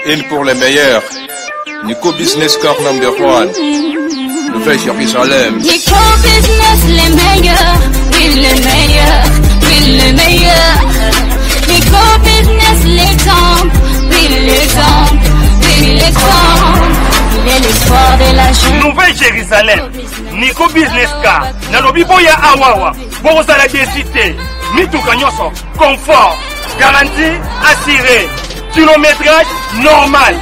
in pour les meilleurs. Nico Business Car number 1. Nouvelle Jérusalem. Nico Business les meilleurs, oui les meilleurs, oui les meilleurs. Nico Business l'exemple, oui l'exemple, oui l'exemple. Il est l'espoir de la jeune. Nouvelle Jérusalem. Nico Business Car. Nalobi boya awawa. Boza la décité. Mituka nyoso. Confort. Garantie assurée. Kilométrage normal.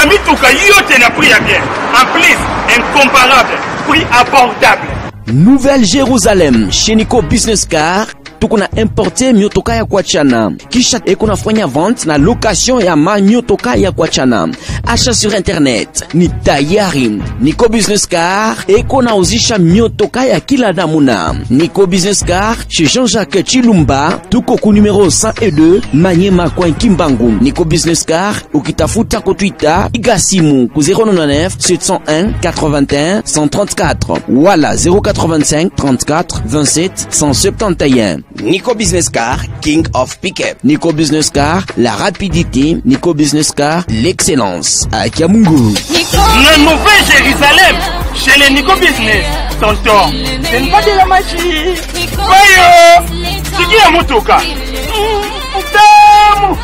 Mituka yote na prix à bien. En plus, incomparable. Prix abordable. Nouvelle Jérusalem. Chez Nico Business Car. Tukuna importe miotoka ya kuachana. Kisha ekuna fanya vente na location ya miotoka ya kuachana. Achat sur internet ni tayari. Nico Business Car ekuna uzisha miotoka ya kila namuna. Nico Business Car chez Jean-Jacques Chilumba. Tuko ku numéro 102 Manyema kwa Kimbangu. Nico Business Car ukitafuta ku Twitter igasimu ku 099 701 81 134 wala 085 34 27 171. Nico Business Car, King of Pickup. Nico Business Car, la rapidité. Nico Business Car, l'excellence. À Kiamungu. La Nouvelle Jérusalem, chez les Nico Business. Tonton, ce n'est pas de la magie. Voyons, c'est qui a motoka? Putain.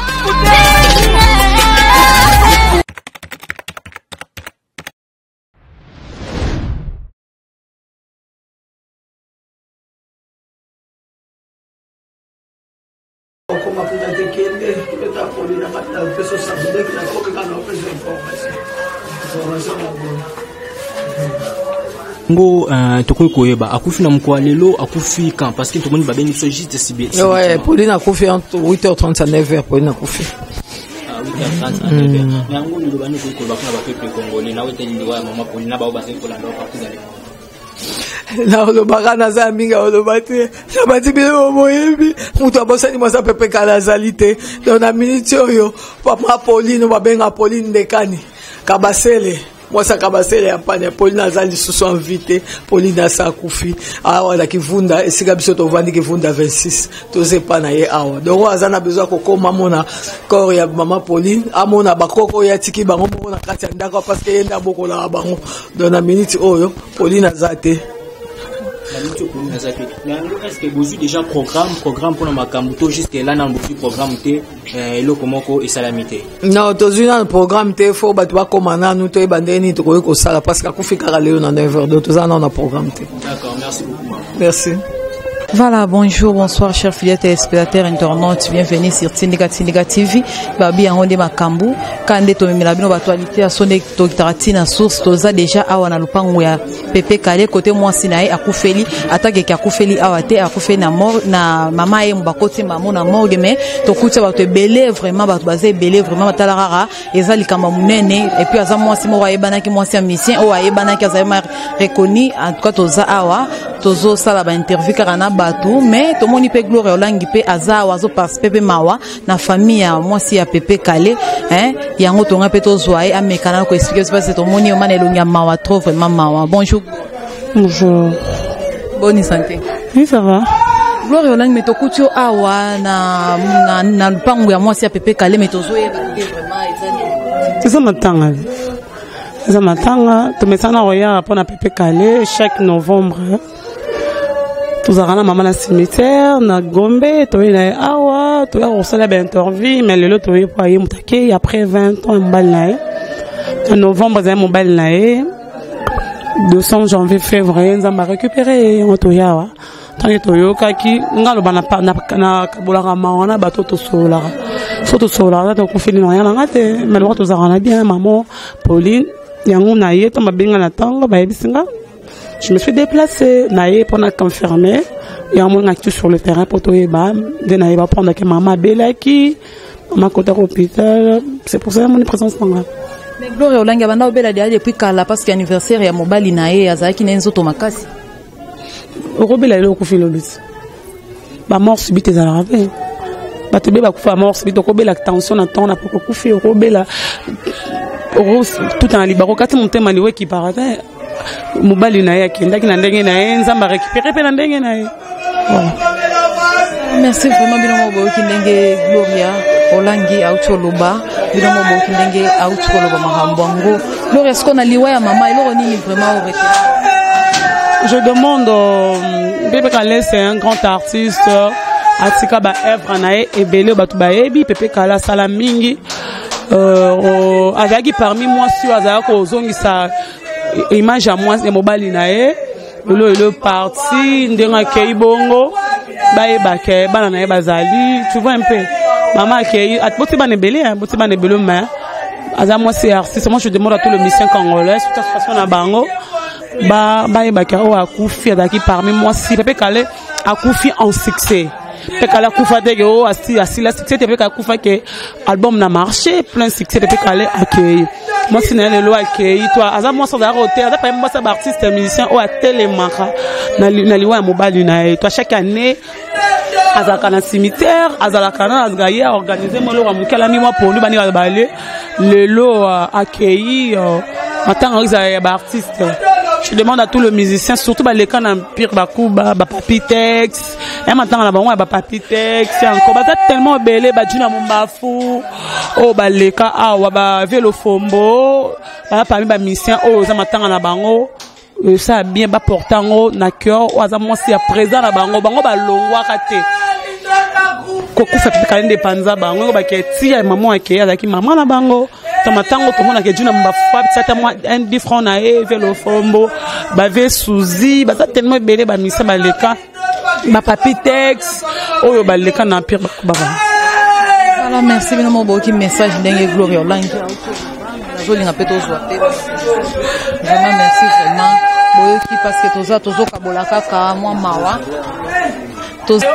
Ngo tokoi koyeba akufi na mkoa lelo akufi quand parce que tomoni babengi so juste ciblé. Ouais, Pauline akufi entre 8h30 à 9h Pauline akufi. Ah 8h30 à 9h. Nyango ni lobani ko ba kuna ba peuple congolais na wete ndi wa mama Pauline na ba ba se ko landa partout dans le monde. Na olobaka na za minga olobate na bati bilo moyebi mutu abosani mwasa pepe kala zalite na minute oyo papa Pauline babenga Pauline Dekani kabasele mwasa kabasele ampane Pauline azali susu invité Pauline asa kufi awa la kivunda esika biso to vandi kivunda 26 toze pa na ye awa donc azana besoin kokoma mona corps ya mama Pauline amona bakoko ya tiki bango mona kati ya ndako parce que yenda bokola bango dans la minute oyo Pauline azate. Est-ce que vous avez déjà programme pour ma cambuto jusque là dans le programme té le komoko et salamité? Non, tous un programme té faut battre comme on a nous té bandeni to ko sala parce que kufika leo na 9h de tous on a programme té. D'accord, merci beaucoup. Merci. Voilà, bonjour, bonsoir, chers fidèles téléspectateurs, internautes, bienvenue sur Tindika TV. Babi en honde makambu, kande to mimila bino batualité à sonde to kitaratina source toza déjà awa na lupangu ya Pepe Kale côté moi sinae akufeli attaque ki akufeli awate akufeli na mort na mama e mbakoti mamu na morgue mais to kutia batu belé vraiment batu basé belé vraiment batala rara ezali kama munene et puis aza moi simo wa yebana ki moi si mission o wa yebana ki aza reconnu en tout cas toza awa tozo sala ba interview karana batu mais to moni pe gloire olangi pe aza wazo participer pe mawa na famille ya moi si ya Pepe Kale hein yango tonga pe tozoae amekana ko expliquer c'est parce que to moni o manelonga mawa trop vraiment mawa. Bonjour. Bonjour. Bonne santé. Oui, ça va. Gloire olangi me tokutio awa na lupangu ya moi si ya Pepe Kale me tozoe vraiment ezali. C'est ça matanga. C'est ça matanga to mesana roya pour na Pepe Kale chaque novembre. Tous arana maman na cimetière na Gombe to ina awa to ya osala ba interview mais le to pour y mutake après 20 ans mbal na en novembre za mbal na 200 janvier février nzamba récupérer to yawa tant que to yokaki ngalo bana na kabolaka mawana bato to sola surtout sola to confiner na yana ngate mais le to arana bien maman Pauline yango na yeto mabenga na tango ba yebisinga. Je me suis déplacée, naïe pour nous confirmer. Et on m'a actu sur le terrain pour tout eba. De naïe va prendre que maman belle qui, maman côté hôpital. C'est pour ça que mon présence là. Mais Gloria Olanga banda obela dia depuis kala parce que anniversaire ya mobali naïe azaki na nzoto makasi. Robela le kufi lobis. Ba mort subite za rave. Ba tebe ba kufa mort subite ko bela tension na temps na pour kufi robela. Tout en libaro kati mon thème aliwe qui paraît. Mobali na yaki ndaki na ndenge na ye nzamba récupérer pe na ndenge na ye. Merci vraiment bien mo boki ndenge Gloria olangi auti oloba bino moboki ndenge auti koloba makambo yango loro est-ce qu'on a liwa ya mama eloko nini vraiment orete? Je demande Pepe Kale, c'est un grand artiste atika ba œuvre nae ebele batu ba ebi Pepe Kale sala mingi azaki parmi moi sur azaka ko zongisa image à moi et mobali nae le parti ndenga kei bongo bae bake bana nae bazali tu vois un peu maman kei atboti bana ebele boti bana ebele mais aza moi c'est artiste moi je demande à tout le musicien congolais toute façon na bango bae bake o akufi azaki parmi moi si Pepe Kale akufi en succès Pepe Kale akufa dege o asi la succès Pepe Kale akufa que album na marché plein succès Pepe Kale accueilli moi si na le accueilli toi aza moi sans arrêter aza pas moi ça artiste musicien o a tellement na liwa mobile na toi chaque année azaka na cimetière azalaka na azgaïa organiser mo lo wa mukala mi moi pour lui bani balé le lo accueilli matanga ya ba artiste. Je demande à tous les musiciens, surtout les cas d'Empire Bakuba, Papitex, et maintenant là bas Papitex, c'est encore tellement belé, Juna Mumbafu, oh les cas ah Vélo Fombo, parmi les musiciens, oh ça maintenant là bango, ça bien bas portant na cœur, ou ça moi c'est à présent là bango ba longwa kate. Koko fait Kale de Panza bango ba keti ya maman akeye azaki maman na bango. Tomatango tout le monde a dit moi un différent na Vélo Fombo bave souzi ba tellement belé ba misa ba leka ba Papitex oyo ba leka na Empire Bakuba. Alors merci bien mon beau qui message dingue glorieux langi joli na peto zo vraiment merci vraiment boyo qui parce que tozo kabola kaka moi mawa tozo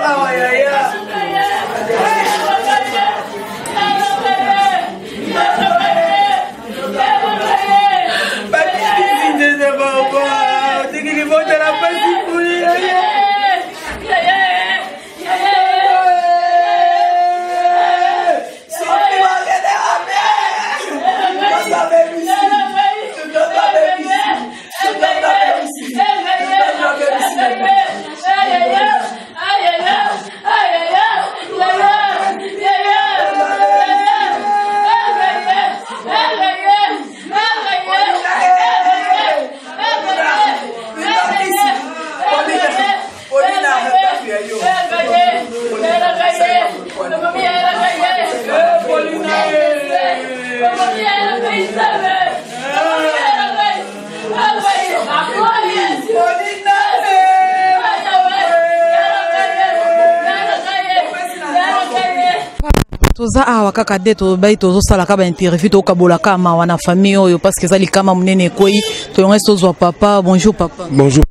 toza awa kaka de to bai tozo sala ka ba interview to kabola ka ma wana famille oyo parce que zali kama munene koi to yonga tozo papa. Bonjour papa. Bonjour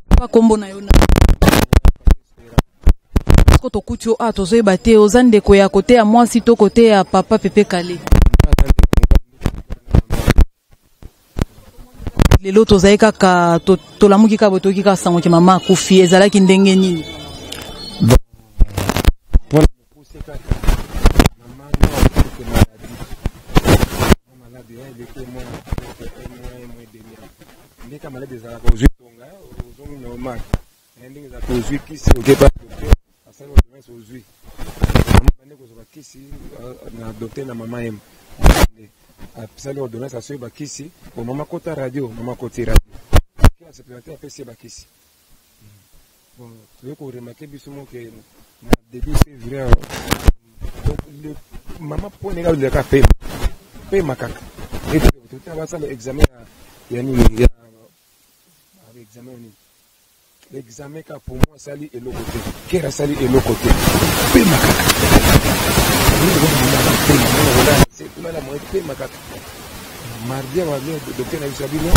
papa kombo na yona ko to kucho a tozo ebate ozande ko ya côté ya moi si to côté ya papa Pepe Kale lelo toza kaka to lamuki ka boto ki ka sango ki mama kufi ezalaki ndenge nini docteur na mama em apsali ordonnance asoyi bakisi o mama kota radio mama koti radio kila supplémentaire apesi bakisi bon toye ko remarquer biso mo ke na début février donc le mama pone ga le ka pe makaka et tout va ça l'examen ya nini ya examen ni l'examen ka pour moi sali et l'autre côté kera sali et l'autre côté pe makaka mardi on va venir docteur na bisabino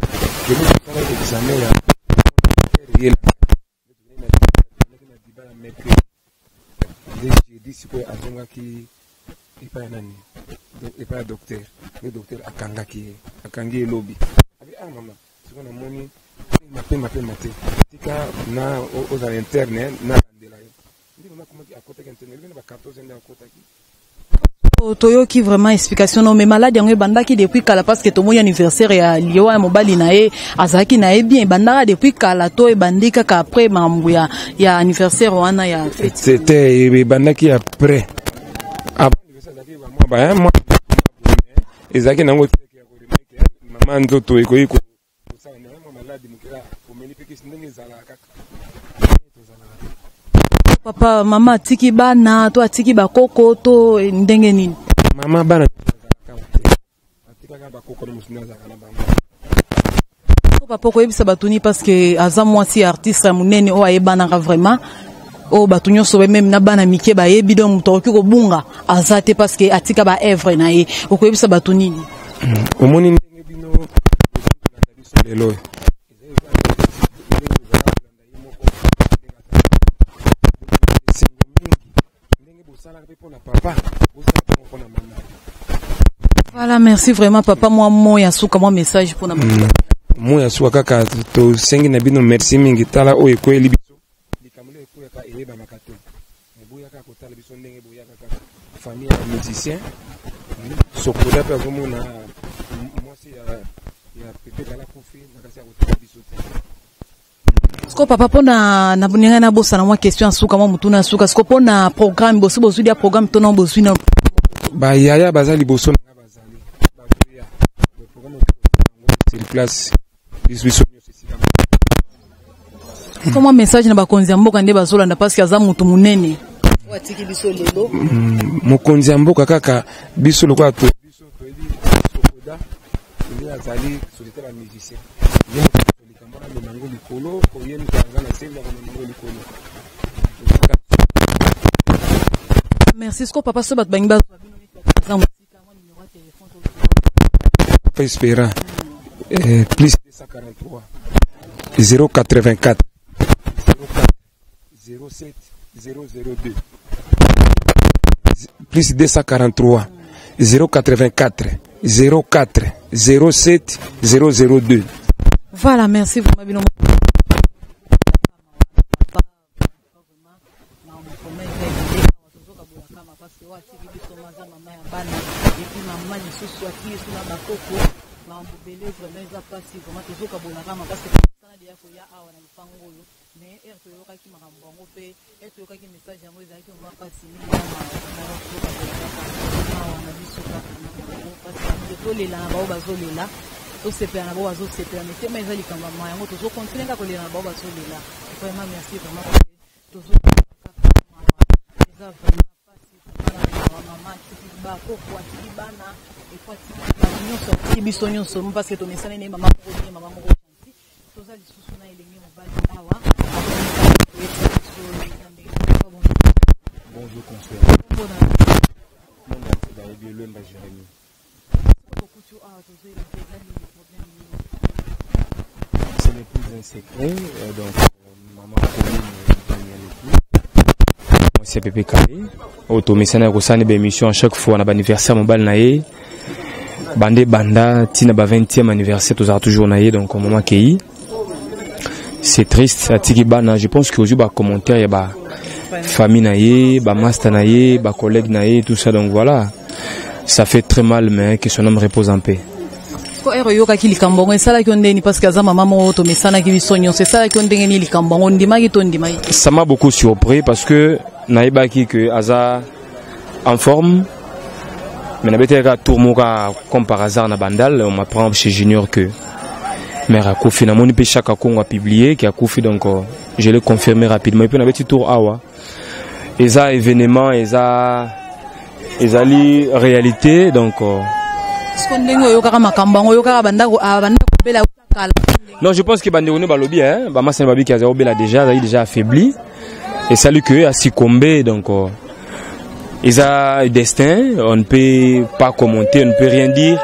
que nous faisons l'examen ya réel na dibala mercredi jeudi siko azongaki epa nani donc epa docteur le docteur akangi lobby abi mama siko na moni mapema tika na aux internes na ndela yo ndi mama comment akota internet bino ba 14 nda akota ki toyoki vraiment explication non mais malade yango bandaki depuis kala parce que to mo anniversaire ya liwa ya mobali na ye azaki na ye bien bandaka depuis kala to e bandika ka après mambu ya anniversaire wana ya fête c'était bandaki après avant anniversaire zaki ba ba moi ezaki nango teke ya koremeke mama nzoto ekoyi ko sala na maladi mukela komeli peke ndenge zala kaka. Papa mama atiki bana to atiki bakoko to ndenge nini? Mama bana atika bakoko na musina za kana bana. Papa ko yebisa batuni parce que aza mwasi artiste munene o ayebana vraiment o batunyo so même na bana mike ba yebi donc mutoki ko bunga azate parce que atika ba œuvre na ye ko yebisa batuni ni. Omoni ndenge bino na biso lelo. Voilà, merci vraiment papa. Moi yasuka moi message pour na moi yasuka kaka to sengi na bino merci mingi tala o ekweli biso likamule ekuya ka eleba makato eboya ka kotala biso ndenge boya ka famille ya musicien sokola pa vraiment na moi c'est ya pepe kala kofi na kasi ya kotala biso. Sko papa pona na buninga na bosa na moi question asuka moi mutuna asuka sko pona programme bosi bosu dia programme tono bosu na ba yaya bazali boso na bazali ba le programme sur place biso comment message na bakonzi mboka nde bazolanda parce que aza mutu munene watiki biso lelo mokonzi mboka kaka biso lokwa to biso toeli sokoda ili azali solitaire la musicien ye likambana le mango likolo oyeni kanga na sema na mango likolo. Merci sko papa so bat bangi ba espérant plus 243 084 07 002 plus 243 084 04 07 002. Voilà, merci vraiment bien. Tout se fait à la base, c'est permis. Mais ils ont dit quand même, toujours continuer à coller la base là. Vraiment, merci vraiment. Toujours. Bonjour consulat. C'est le plus un secret, donc maman moi c'est Pépé Kalé. Automesana Rosane émission à chaque fois on a anniversaire mobile naé. Bandé banda tina ba 20e anniversaire toujours naé donc au moment qui c'est triste à Tikibana, je pense que aujourd'hui ba commentaire il y a ba famille naé, ba master naé, ba collègue naé tout ça donc voilà. Ça fait très mal mais que son homme repose en paix. Ça m'a beaucoup surpris parce que naibaki que Aza en forme mais n'avait pas tourmoka comme par hasard na bandal on m'apprend chez Junior que mais à Kofi na moni pe chaque Congo a publié qui a Kofi donc je l'ai confirmé rapidement et puis on avait tour awa eza événement eza ezali réalité donc non je pense que bandeko balobi hein ba massa babi qui a déjà affaibli et salut que a succombé donc eza destin on ne peut pas commenter on ne peut rien dire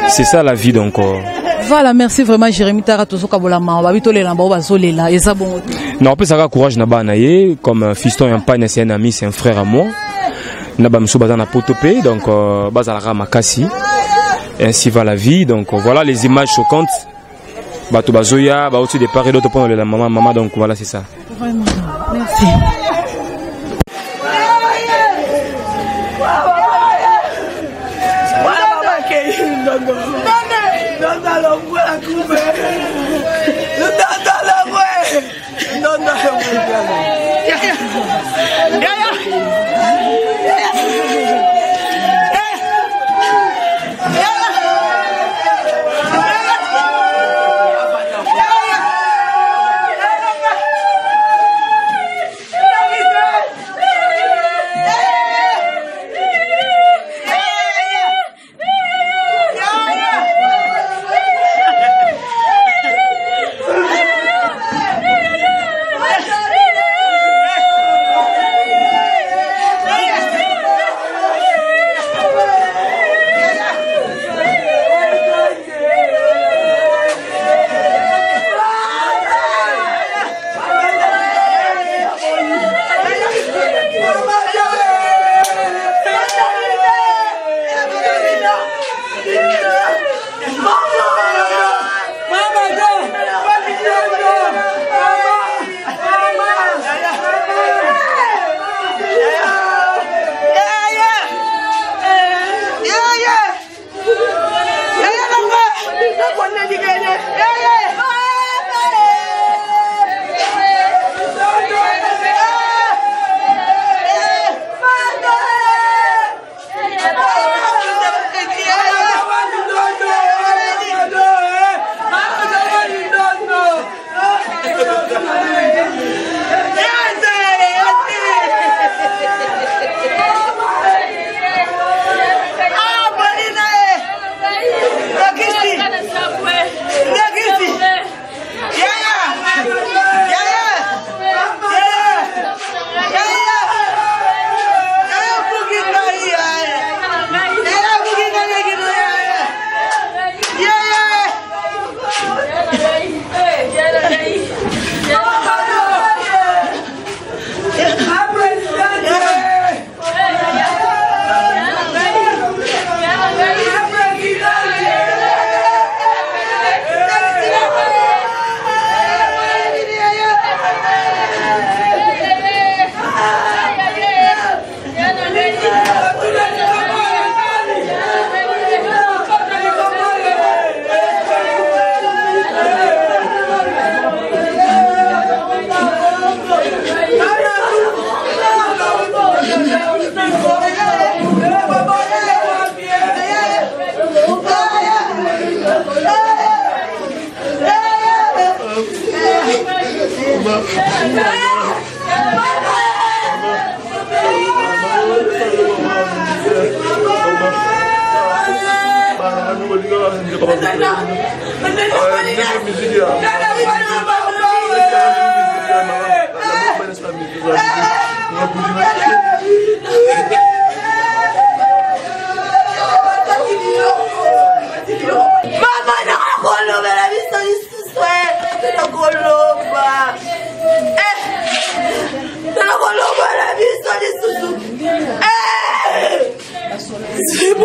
c'est ça la vie donc voilà merci vraiment Jérémy Tara tozoka bolama babi tolela ba bazolela eza bon non peut ça courage na ba naye comme fiston Yampane c'est un ami c'est un frère à moi Naba Msoubaza na potopé donc Bazalara Makasi ainsi va la vie donc voilà les images choquantes Bato Bazoya ba aussi des part et d'autres pour la maman donc voilà c'est ça vraiment merci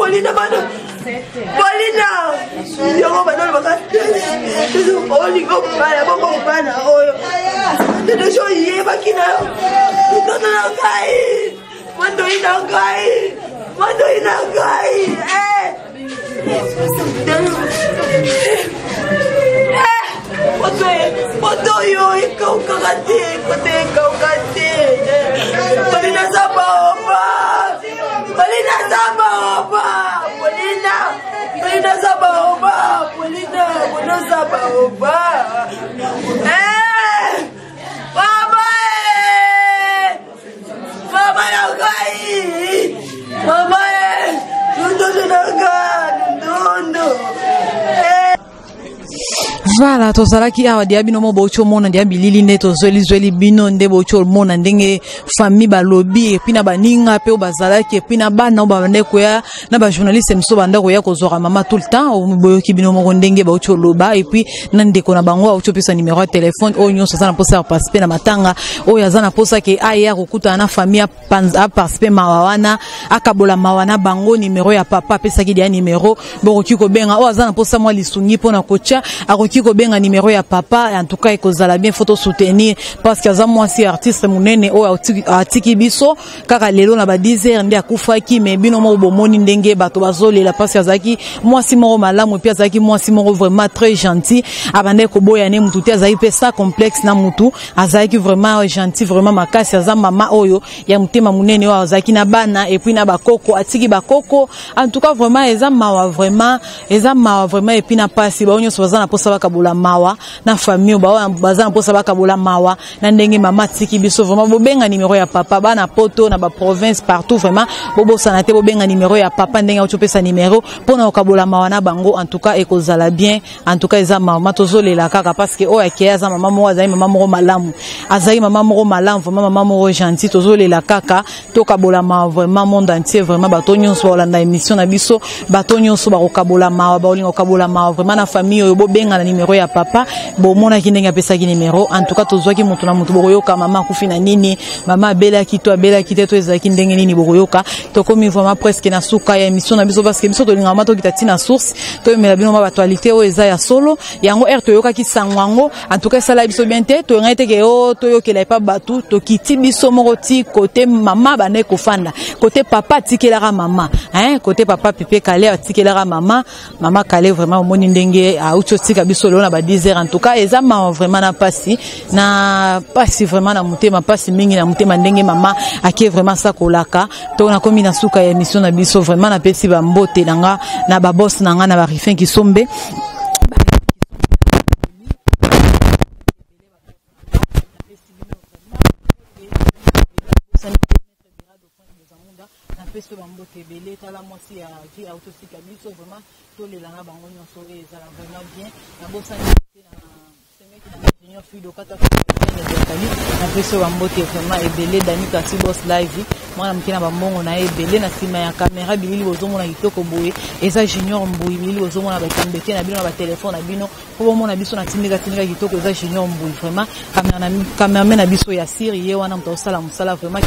Paulina, mano. Paulina. Yo go mano baka. Oli go para, go para. Oh. Te deixo ir bakina. Não cai. Mando ir não cai. Mando ir não cai. Botou eu e cau cagate, botei cau cagate. Paulina sabaoba. Paulina sabaoba. Paulina sabaoba. Paulina sabaoba. Mama! Mama não cai. Mama! Voilà, tozalaki awa dia bino mo bocho mona dia bilili nde tozweli bino nde bocho mona ndenge famille balobi et puis na baninga pe bazalaki et puis na bana bande koya na ba journaliste mso banda koya kozora mama tout le temps boyoki bino mo ndenge bocho loba et puis na ndeko na bango ocho pesa numéro de téléphone o nyonso sana posa participer na matanga o yazana posa ke aya kokuta na famille a participer mawana akabola mawana bango numéro ya papa pesa ki dia numéro bokoki ko benga o azana posa moi lisungi pona kocha akoki ko benga numéro ya papa en tout cas ekozala bien photo soutenir parce que azamwa si artiste munene o atiki biso kaka lelo na ba 10h ndi akufaki mais bino mo bomoni ndenge bato bazolela parce que azaki moi si moro malamu puis azaki moi si moro vraiment très gentil abande ko boya ne mutu te azaki pesa complexe na mutu azaki vraiment gentil vraiment makasi azama mama oyo ya mutema munene o azaki na bana et puis na bakoko atiki bakoko en tout cas vraiment ezama vraiment et puis na pasi ba onyo so posa bakabola mawa na famille bazana posa bakabola mawa na ndenge mama tiki biso vraiment bobenga numéro ya papa bana poto na ba province partout vraiment bobosana te bobenga numéro ya papa ndenge otopesa numéro pona okabola mawa na bango en tout cas ekozala bien en tout cas eza mama tozolela kaka parce que o ya za mama mo azai mama mo malamu azai mama mo malamu vraiment mama mo gentil tozolela kaka tokabola mawa vraiment monde entier vraiment batonyo so olanda émission na biso batonyo so bakokabola mawa baolinga okabola mawa vraiment na famille oyo benga na numéro ya papa bo mona kindenga pesa ki numéro en tout cas tozwaki mutu na mutu boyoka mama kufina nini mama bela kito to ezaki ndenge nini boyoka to komi vraiment presque na suka ya émission na biso parce que biso to linga mato kitati na source to mela bino ma actualité o eza ya solo yango to yoka ki sangwango en tout cas ça la biso bien te to ngate ke o to yokela pa batu to kiti biso moroti côté mama bane kofanda côté papa tikelaka mama côté papa pipe kale tikelaka mama kale vraiment moni ndenge a tika biso leo na ba 10h en tout cas ezama vraiment na pasi vraiment na mutema pasi mingi na mutema ndenge mama akie vraiment ça kolaka to na komi na suka ya émission na biso vraiment na pesi ba mbote nanga na ba boss nanga na ba rifin ki sombe peso bambote belé tala mosi ya vie autosika biso vraiment tolelanga bango nyonso ezala vraiment bien na bosani na semeki na ingénieur Fido kata na peso bambote vraiment ebelé Dani Kasi Boss live mwana mkina bambongo na ebelé na sima ya caméra bilili bozomona kitoko boye eza junior mbui bilili bozomona bakambete na bino na ba téléphone na bino po bomona biso na tindika kitoko eza junior mbui vraiment cameraman na biso ya siri ye wana mtosala musala vraiment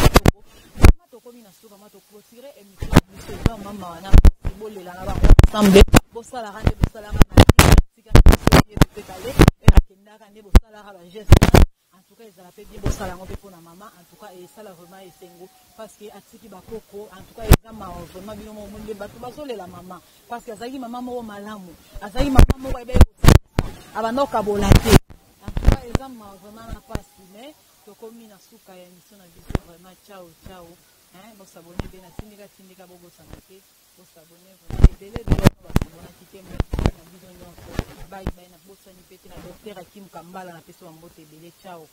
mama wana bolela na bango ensemble bosala rande bosala na tika pekale erakenda kande bosala ba geste en tout cas ezala pe bien bosala ngo pe pona mama en tout cas esala vraiment esengo parce que atiki bakoko en tout cas ezama vraiment bino mo monde bato bazolela mama parce que azaki mama mo malamu azaki mama mo ebe abanoka bolate en tout cas ezama vraiment na pasi mais tokomi na suka ya émission na biso vraiment ciao vous s'abonnez bien à Tindika Bobo Sanake, vous s'abonnez vraiment belé de l'autre, bye bye na bossa ni peti na docteur Akim Kambala na peso mbote belé ciao.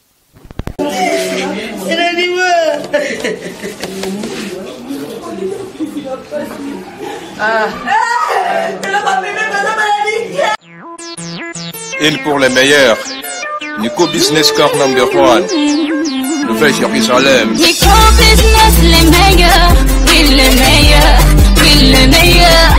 Une pour les meilleurs. Nico Business Car number 1. Le fait Jérusalem. Nico Business les meilleurs. Oui les meilleurs. Oui les meilleurs.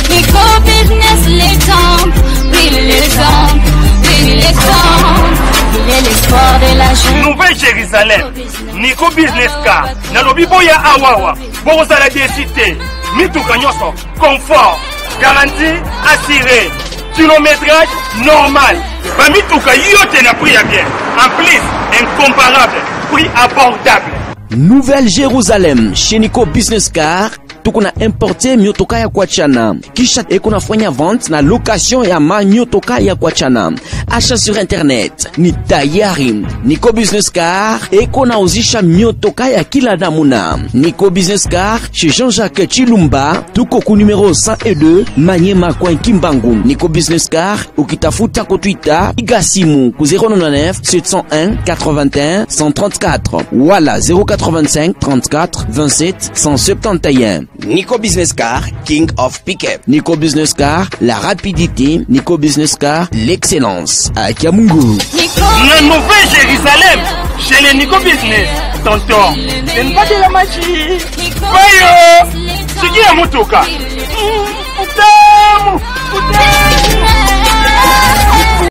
Nico Business l'exemple. Oui l'exemple. Oui l'exemple. Il est l'espoir de la jeune. Nouvelle Jérusalem. Nico Business Car. Nalobi boya awawa. Bozala décité. Mituka nyoso. Confort. Garantie assurée. Kilométrage normal. Bamituka yote na prix à bien. En plus, incomparable. Prix abordable. Nouvelle Jérusalem chez Nico Business Car. Tukuna importe miotoka ya kuachana. Kisha ekuna fanya vente na location ya miotoka ya kuachana. Achat sur internet ni tayari. Nico Business Car ekuna uzisha miotoka ya kila namuna. Nico Business Car chez Jean-Jacques Chilumba. Tuko ku numéro 102 Manyema Coin Kimbangu. Nico Business Car ukitafuta ko Twitter igasimu ku 099 701 81 134 wala 085 34 27 171. Nico Business Car, King of Pickup. Nico Business Car, la rapidité. Nico Business Car, l'excellence. À Kiamungu. La nouvelle Jérusalem, chez les Nico Business. Tonton, c'est pas de la magie. Bayo, c'est qui la motoka? Putain, putain.